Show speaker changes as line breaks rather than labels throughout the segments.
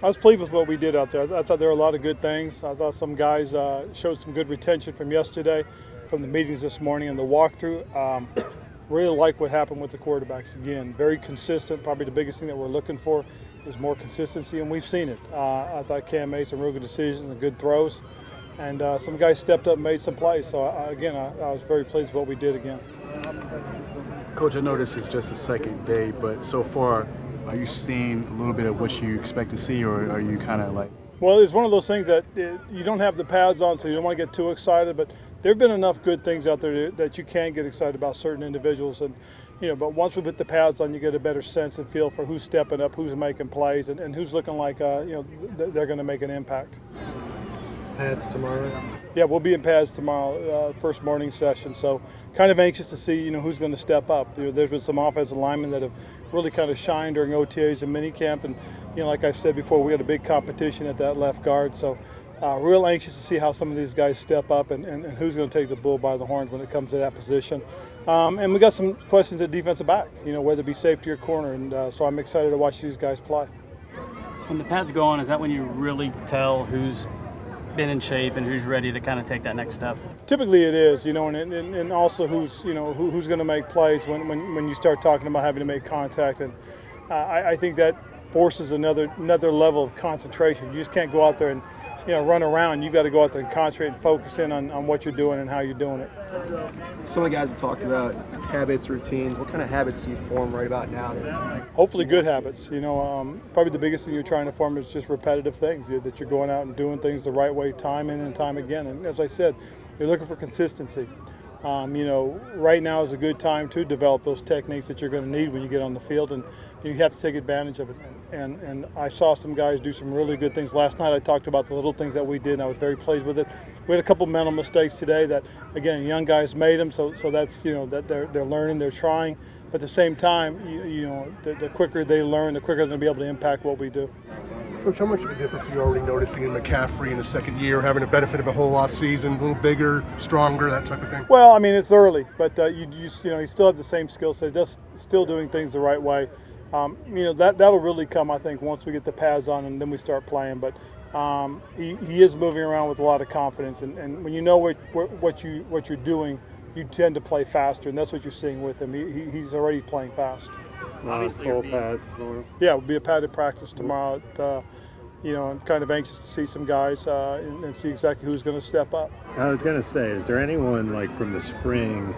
I was pleased with what we did out there. I thought there were a lot of good things. I thought some guys showed some good retention from yesterday, from the meetings this morning and the walkthrough. Really like what happened with the quarterbacks. Again, very consistent. Probably the biggest thing that we're looking for is more consistency, and we've seen it. I thought Cam made some real good decisions and good throws, and some guys stepped up and made some plays. So, again, I was very pleased with what we did again.
Coach, I know this is just the second day, but so far, are you seeing a little bit of what you expect to see, or are you kind of like?
Well, it's one of those things that you don't have the pads on, so you don't want to get too excited. But there have been enough good things out there that you can get excited about certain individuals, and but once we put the pads on, you get a better sense and feel for who's stepping up, who's making plays, and who's looking like they're going to make an impact.
Pads tomorrow?
Yeah, we'll be in pads tomorrow, first morning session. So kind of anxious to see, who's going to step up. There's been some offensive linemen that have really kind of shined during OTAs and minicamp. And, like I've said before, we got a big competition at that left guard. So real anxious to see how some of these guys step up and who's going to take the bull by the horns when it comes to that position. And we got some questions at defensive back, whether it be safety or corner. And so I'm excited to watch these guys play.
When the pads go on, is that when you really tell who's been in shape and who's ready to kind of take that next step?
Typically it is, and also who's who's going to make plays when you start talking about having to make contact, and I think that forces another level of concentration. You just can't go out there and run around. You've got to go out there and concentrate and focus in on what you're doing and how you're doing it.
Some of the guys have talked about habits, routines. What kind of habits do you form right about now?
Hopefully good habits. Probably the biggest thing you're trying to form is just repetitive things, that you're going out and doing things the right way time in and time again. And as I said, you're looking for consistency. Right now is a good time to develop those techniques that you're going to need when you get on the field, and you have to take advantage of it. And I saw some guys do some really good things. Last night I talked about the little things that we did, and I was very pleased with it. We had a couple mental mistakes today that, again, young guys made them, so that's, that they're learning, they're trying. But at the same time, the quicker they learn, the quicker they're going to be able to impact what we do.
Coach, how much of a difference are you already noticing in McCaffrey in the second year, having the benefit of a whole off season, a little bigger, stronger, that type of thing?
Well, I mean, it's early, but he still has the same skill set, just still doing things the right way. That'll really come, I think, once we get the pads on and then we start playing. But he is moving around with a lot of confidence, and when you know what you're doing, you tend to play faster, and that's what you're seeing with him. He's already playing fast.
Full pads tomorrow?
Yeah, it'll be a padded practice tomorrow. I'm kind of anxious to see some guys and see exactly who's going to step up.
I was going to say, is there anyone like from the spring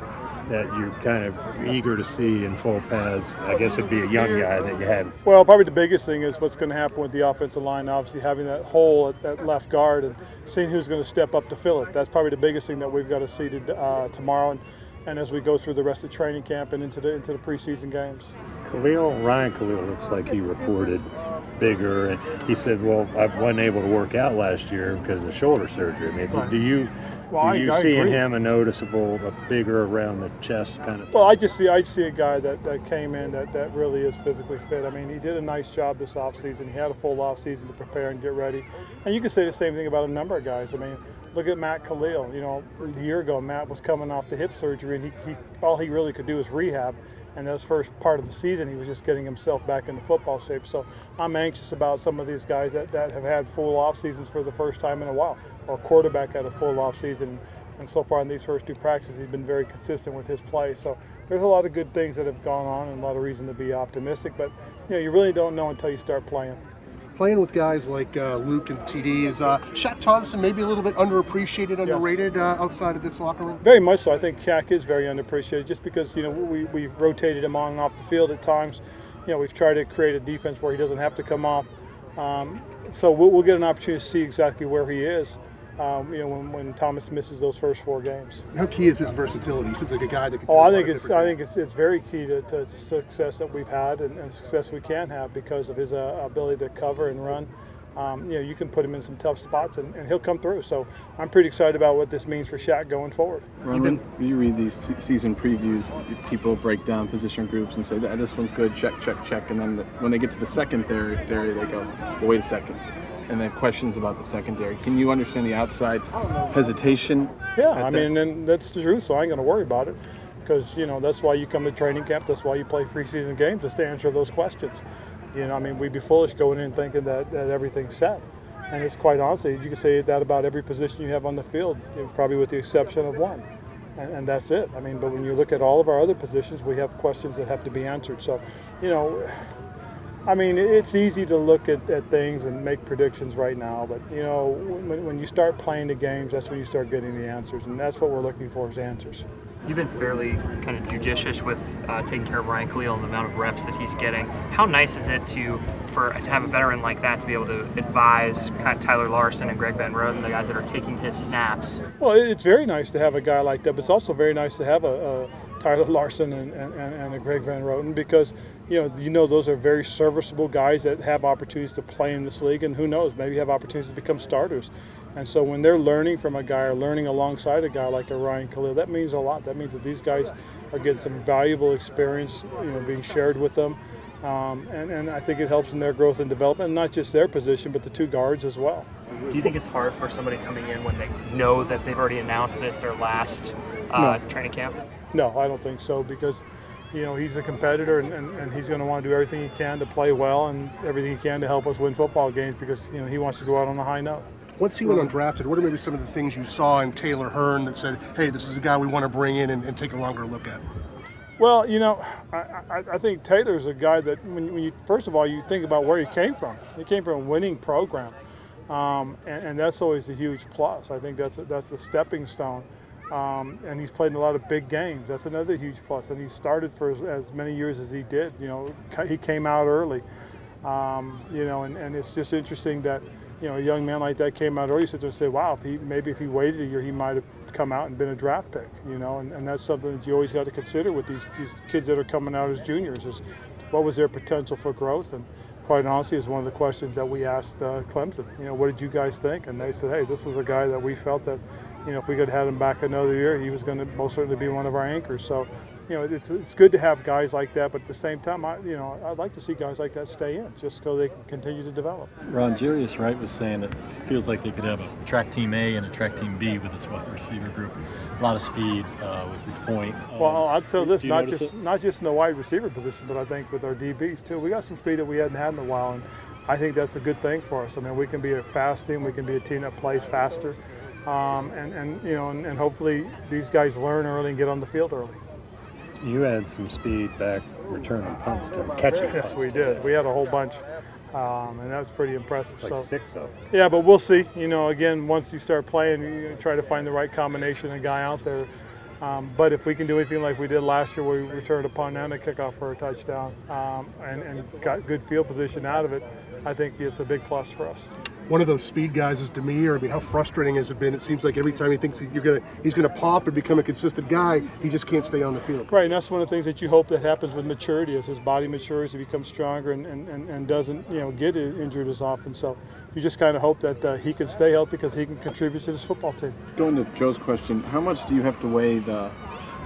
that you're kind of eager to see in full pads? I guess it'd be a young guy that you had.
Well, probably the biggest thing is what's going to happen with the offensive line, obviously having that hole at left guard and seeing who's going to step up to fill it. That's probably the biggest thing that we've got to see tomorrow and as we go through the rest of training camp and into the preseason games.
Ryan Khalil looks like he reported bigger, and he said, well, I wasn't able to work out last year because of shoulder surgery. I mean,
right.
Do you see in him a noticeable, bigger around the chest kind of thing?
Well, I see a guy that came in that really is physically fit. I mean, he did a nice job this offseason. He had a full offseason to prepare and get ready. And you can say the same thing about a number of guys. I mean, look at Matt Khalil. A year ago, Matt was coming off the hip surgery, and all he really could do was rehab. And that first part of the season, he was just getting himself back into football shape. So I'm anxious about some of these guys that have had full off seasons for the first time in a while. Our quarterback had a full off season, and so far in these first two practices, he's been very consistent with his play. So there's a lot of good things that have gone on and a lot of reason to be optimistic. But you really don't know until you start playing.
Playing with guys like Luke and TD, is Shaq Thompson maybe a little bit underappreciated, underrated outside of this locker room?
Very much so. I think Shaq is very underappreciated just because we've rotated him on and off the field at times. We've tried to create a defense where he doesn't have to come off. So we'll get an opportunity to see exactly where he is. When Thomas misses those first 4 games.
How key is his versatility? He seems like a guy that can.
I think it's very key to success that we've had and success we can have because of his ability to cover and run. You can put him in some tough spots and he'll come through. So I'm pretty excited about what this means for Shaq going forward.
Ron, you read these season previews, people break down position groups and say that this one's good, check, check, check, and then when they get to the secondary, they go, well, wait a second. And then questions about the secondary. Can you understand the outside hesitation?
Yeah, I mean, and that's the truth, so I ain't going to worry about it because, that's why you come to training camp. That's why you play preseason games, is to answer those questions. You know, I mean, we'd be foolish going in thinking that everything's set. And it's quite honestly, you can say that about every position you have on the field, probably with the exception of one. And that's it. I mean, but when you look at all of our other positions, we have questions that have to be answered. So, you know, I mean, it's easy to look at things and make predictions right now. But, you know, when you start playing the games, that's when you start getting the answers. And that's what we're looking for is answers.
You've been fairly kind of judicious with taking care of Ryan Khalil and the amount of reps that he's getting. How nice is it to have a veteran like that to be able to advise kind of Tyler Larson and Greg Van Roten, the guys that are taking his snaps?
Well, it's very nice to have a guy like that, but it's also very nice to have a Tyler Larson and a Greg Van Roten, because you know those are very serviceable guys that have opportunities to play in this league, and who knows, maybe have opportunities to become starters. And so when they're learning from a guy or learning alongside a guy like a Ryan Khalil, that means a lot. That means that these guys are getting some valuable experience, being shared with them. And I think it helps in their growth and development, not just their position, but the two guards as well.
Do you think it's hard for somebody coming in when they know that they've already announced that it's their last training camp?
No, I don't think so, because he's a competitor, and he's going to want to do everything he can to play well and everything he can to help us win football games, because he wants to go out on a high note.
Once he went undrafted, what are maybe some of the things you saw in Taylor Hearn that said, hey, this is a guy we want to bring in and take a longer look at?
Well, I think Taylor's a guy that when you first of all, you think about where he came from. He came from a winning program, and that's always a huge plus. I think that's a stepping stone. And he's played in a lot of big games. That's another huge plus. And he started for as many years as he did. He came out early. And it's just interesting that a young man like that came out early. You sit there and say, wow, maybe if he waited a year, he might have come out and been a draft pick. And that's something that you always got to consider with these kids that are coming out as juniors, is what was their potential for growth. And quite honestly, is one of the questions that we asked Clemson. What did you guys think? And they said, hey, this is a guy that we felt that if we could have had him back another year, he was going to most certainly be one of our anchors. So, it's good to have guys like that, but at the same time, I'd like to see guys like that stay in, just so they can continue to develop.
Ron, Jarius Wright was saying that it feels like they could have a track team A and a track team B with this wide receiver group. A lot of speed was his point.
Well, I'd say this, not just in the wide receiver position, but I think with our DBs too. We got some speed that we hadn't had in a while, and I think that's a good thing for us. I mean, we can be a fast team, we can be a team that plays faster. And hopefully these guys learn early and get on the field early.
You had some speed back returning punts to catching punts.
Yes, we did. We had a whole bunch, and that was pretty impressive.
Like 6 of them.
Yeah, but we'll see. Again, once you start playing, you try to find the right combination of guy out there. But if we can do anything like we did last year, where we returned a punt and a kickoff for a touchdown, and got good field position out of it, I think it's a big plus for us.
One of those speed guys is Demir. I mean, how frustrating has it been? It seems like every time he thinks he's gonna pop and become a consistent guy, he just can't stay on the field.
Right, and that's one of the things that you hope that happens with maturity. As his body matures, he becomes stronger and doesn't get injured as often. So you just kind of hope that he can stay healthy, because he can contribute to this football team.
Going to Joe's question, how much do you have to weigh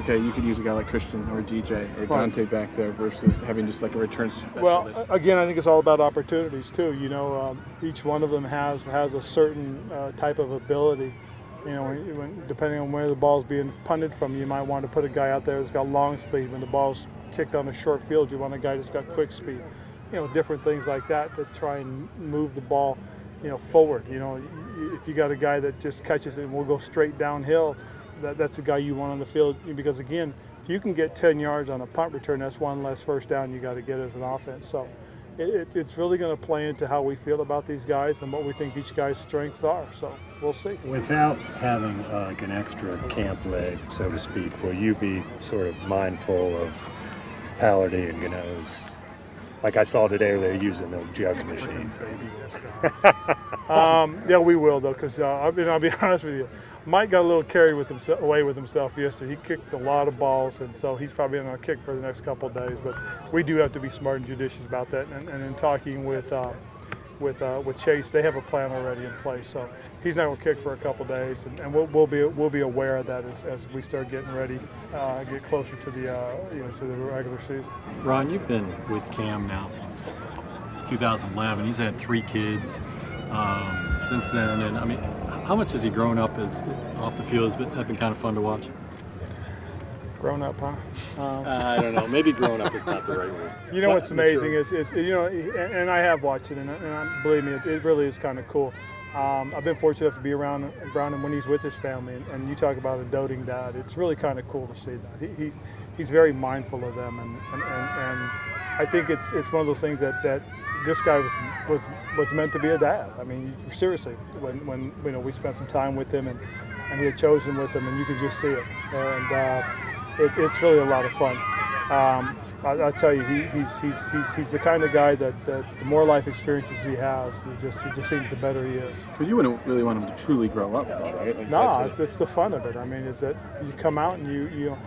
you could use a guy like Christian or DJ or Dante back there versus having just like a return specialist?
Well, again, I think it's all about opportunities too. Each one of them has a certain type of ability. Depending on where the ball's being punted from, you might want to put a guy out there that's got long speed. When the ball's kicked on a short field, you want a guy that's got quick speed. Different things like that to try and move the ball, forward. If you got a guy that just catches it and will go straight downhill, that's the guy you want on the field, because again, if you can get 10 yards on a punt return, that's one less first down you got to get as an offense. So it's really going to play into how we feel about these guys and what we think each guy's strengths are. So we'll see.
Without having like an extra camp leg, so to speak, will you be sort of mindful of Palardy and Gano's? Like I saw today, they're using the jugs machine.
Yeah, we will though, because I'll be honest with you. Mike got a little carried away with himself yesterday. He kicked a lot of balls, and so he's probably going to kick for the next couple of days. But we do have to be smart and judicious about that. And in talking with Chase, they have a plan already in place. So he's not going to kick for a couple of days, and we'll be aware of that as we start getting ready, get closer to the to the regular season.
Ron, you've been with Cam now since 2011. He's had 3 kids since then, and I mean, how much has he grown up as off the field? Has been kind of fun to watch?
Grown up, huh?
I don't know. Maybe grown up is not the right word.
You know what's amazing is you know, and I have watched it, and believe me, it really is kind of cool. I've been fortunate enough to be around him when he's with his family, and you talk about a doting dad. It's really kind of cool to see that. He's very mindful of them, and I think it's one of those things that this guy was meant to be a dad. I mean, seriously, when you know, we spent some time with him, and he had chosen with them, and you could just see it, and it's really a lot of fun. I tell you, he's the kind of guy that the more life experiences he has, he just seems the better he is.
But you wouldn't really want him to truly grow up, right? Like,
No, it's the fun of it. I mean, is that you come out and you know,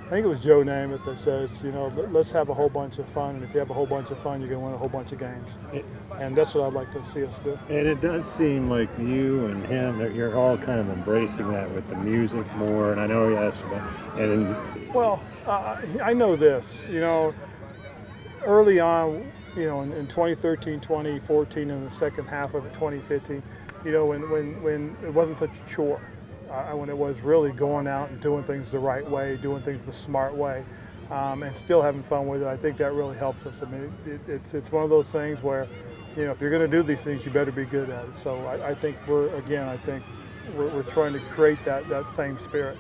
I think it was Joe Namath that says, you know, let's have a whole bunch of fun, and if you have a whole bunch of fun, you're going to win a whole bunch of games. And that's what I'd like to see us do.
And it does seem like you and him, that you're all kind of embracing that with the music more. And I know he asked about,
Well, I know this, you know, early on, you know, in 2013, 2014, in the second half of it, 2015, you know, when it wasn't such a chore, when it was really going out and doing things the right way, doing things the smart way, and still having fun with it, I think that really helps us. I mean, it's one of those things where, you know, if you're going to do these things, you better be good at it. So I think we're trying to create that same spirit.